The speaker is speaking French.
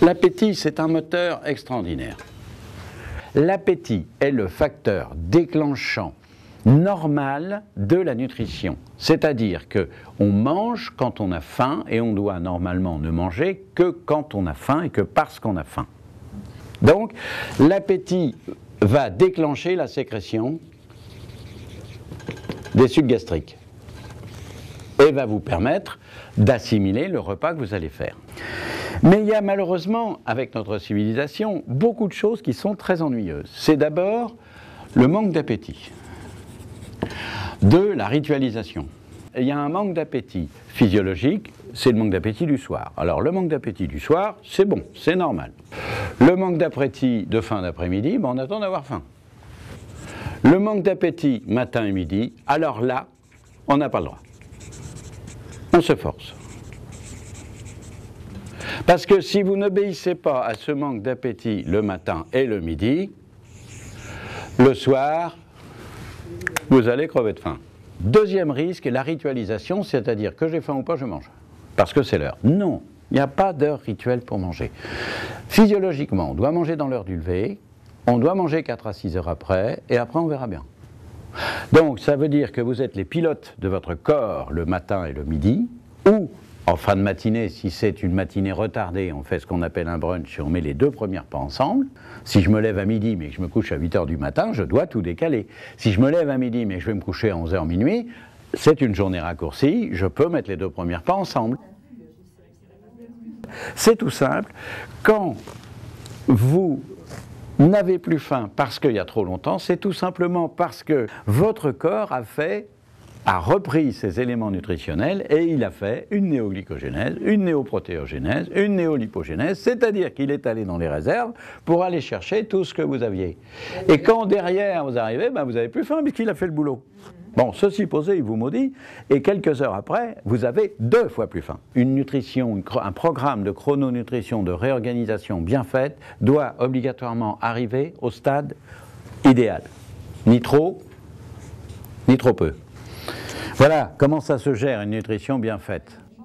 L'appétit, c'est un moteur extraordinaire. L'appétit est le facteur déclenchant normal de la nutrition. C'est-à-dire qu'on mange quand on a faim et on doit normalement ne manger que quand on a faim et que parce qu'on a faim. Donc, l'appétit va déclencher la sécrétion des sucs gastriques et va vous permettre d'assimiler le repas que vous allez faire. Mais il y a malheureusement, avec notre civilisation, beaucoup de choses qui sont très ennuyeuses. C'est d'abord le manque d'appétit, de la ritualisation. Il y a un manque d'appétit physiologique, c'est le manque d'appétit du soir. Alors le manque d'appétit du soir, c'est bon, c'est normal. Le manque d'appétit de fin d'après-midi, on attend d'avoir faim. Le manque d'appétit matin et midi, alors là, on n'a pas le droit. On se force. Parce que si vous n'obéissez pas à ce manque d'appétit le matin et le midi, le soir, vous allez crever de faim. Deuxième risque, la ritualisation, c'est-à-dire que j'ai faim ou pas, je mange. Parce que c'est l'heure. Non, il n'y a pas d'heure rituelle pour manger. Physiologiquement, on doit manger dans l'heure du lever, on doit manger 4 à 6 heures après, et après on verra bien. Donc ça veut dire que vous êtes les pilotes de votre corps le matin et le midi, ou en fin de matinée, si c'est une matinée retardée, on fait ce qu'on appelle un brunch et on met les 2 premiers repas ensemble. Si je me lève à midi mais que je me couche à 8 h du matin, je dois tout décaler. Si je me lève à midi mais que je vais me coucher à 11 h minuit, c'est une journée raccourcie, je peux mettre les 2 premiers repas ensemble. C'est tout simple. Quand vous n'avez plus faim parce qu'il y a trop longtemps, c'est tout simplement parce que votre corps a repris ces éléments nutritionnels et il a fait une néoglycogénèse, une néoprotéogénèse, une néolipogénèse, c'est-à-dire qu'il est allé dans les réserves pour aller chercher tout ce que vous aviez. Et quand derrière vous arrivez, vous n'avez plus faim puisqu'il a fait le boulot. Bon, ceci posé, il vous maudit, et quelques heures après, vous avez 2 fois plus faim. Une nutrition, un programme de chrononutrition, de réorganisation bien faite, doit obligatoirement arriver au stade idéal. Ni trop, ni trop peu. Voilà comment ça se gère une nutrition bien faite.